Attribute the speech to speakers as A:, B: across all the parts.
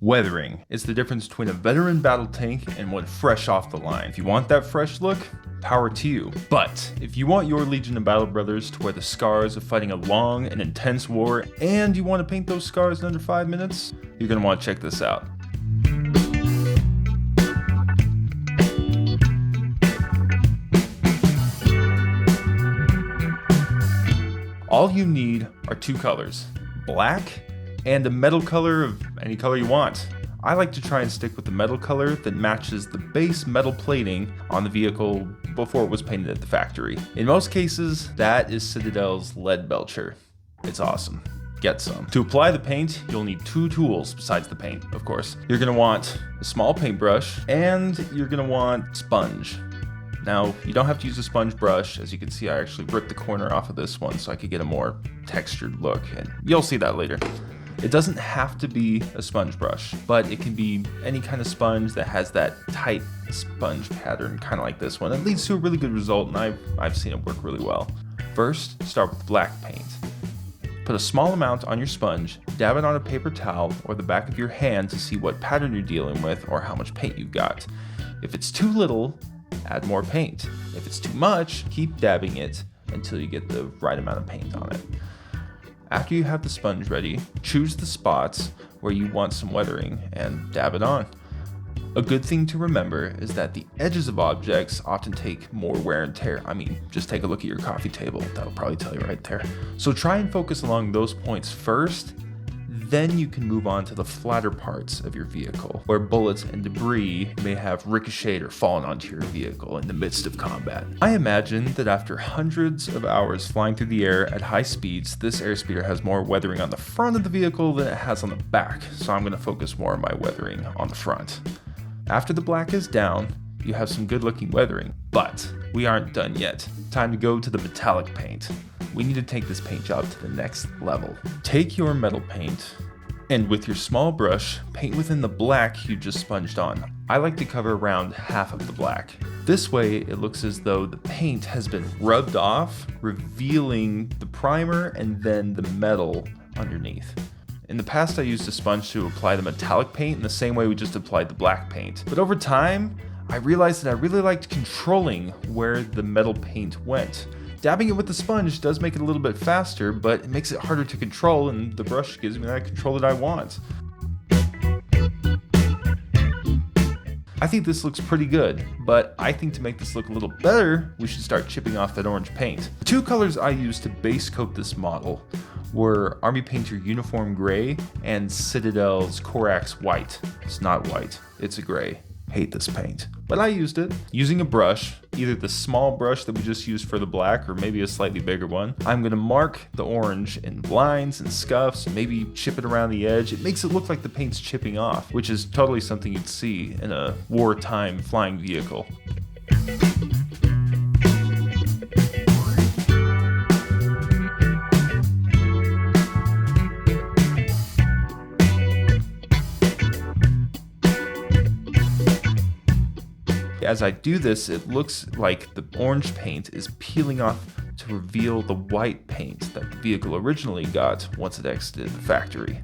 A: Weathering is the difference between a veteran battle tank and one fresh off the line. If you want that fresh look, power to you. But if you want your Legion of Battle Brothers to wear the scars of fighting a long and intense war, and you want to paint those scars in under 5 minutes, you're going to want to check this out. All you need are two colors, black and a metal color of any color you want. I like to try and stick with the metal color that matches the base metal plating on the vehicle before it was painted at the factory. In most cases, that is Citadel's lead belcher. It's awesome. Get some. To apply the paint, you'll need two tools besides the paint, of course. You're gonna want a small paintbrush and you're gonna want sponge. Now, you don't have to use a sponge brush. As you can see, I actually ripped the corner off of this one so I could get a more textured look, and you'll see that later. It doesn't have to be a sponge brush, but it can be any kind of sponge that has that tight sponge pattern, kind of like this one. It leads to a really good result, and I've seen it work really well. First, start with black paint. Put a small amount on your sponge, dab it on a paper towel or the back of your hand to see what pattern you're dealing with or how much paint you've got. If it's too little, add more paint. If it's too much, keep dabbing it until you get the right amount of paint on it. After you have the sponge ready, choose the spots where you want some weathering and dab it on. A good thing to remember is that the edges of objects often take more wear and tear. I mean, just take a look at your coffee table. That'll probably tell you right there. So try and focus along those points first. Then you can move on to the flatter parts of your vehicle, where bullets and debris may have ricocheted or fallen onto your vehicle in the midst of combat. I imagine that after hundreds of hours flying through the air at high speeds, this airspeeder has more weathering on the front of the vehicle than it has on the back, so I'm going to focus more on my weathering on the front. After the black is down, you have some good looking weathering, but we aren't done yet. Time to go to the metallic paint. We need to take this paint job to the next level. Take your metal paint and with your small brush, paint within the black you just sponged on. I like to cover around half of the black. This way it looks as though the paint has been rubbed off, revealing the primer and then the metal underneath. In the past I used a sponge to apply the metallic paint in the same way we just applied the black paint. But over time, I realized that I really liked controlling where the metal paint went. Dabbing it with the sponge does make it a little bit faster, but it makes it harder to control, and the brush gives me that control that I want. I think this looks pretty good, but I think to make this look a little better, we should start chipping off that orange paint. The two colors I used to base coat this model were Army Painter Uniform Gray and Citadel's Corax White. It's not white, it's a gray. Hate this paint. But I used it. Using a brush, either the small brush that we just used for the black or maybe a slightly bigger one, I'm gonna mark the orange in lines and scuffs and maybe chip it around the edge. It makes it look like the paint's chipping off, which is totally something you'd see in a wartime flying vehicle. As I do this, it looks like the orange paint is peeling off to reveal the white paint that the vehicle originally got once it exited the factory.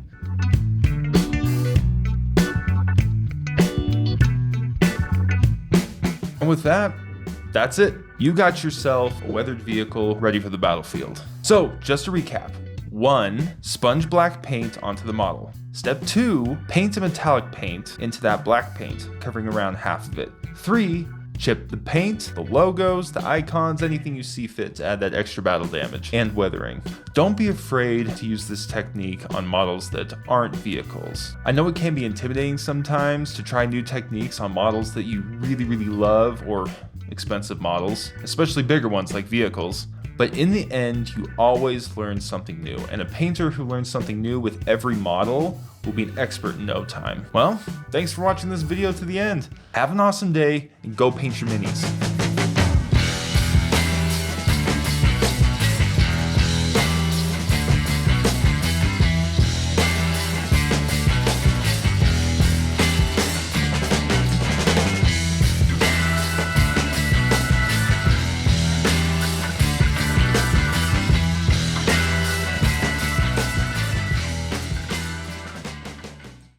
A: And with that, that's it. You got yourself a weathered vehicle ready for the battlefield. So, just to recap. 1. Sponge black paint onto the model. Step 2. Paint a metallic paint into that black paint, covering around half of it. 3. Chip the paint, the logos, the icons, anything you see fit to add that extra battle damage and weathering. Don't be afraid to use this technique on models that aren't vehicles. I know it can be intimidating sometimes to try new techniques on models that you really love, or expensive models, especially bigger ones like vehicles. But in the end, you always learn something new, and a painter who learns something new with every model will be an expert in no time. Well, thanks for watching this video to the end. Have an awesome day, and go paint your minis.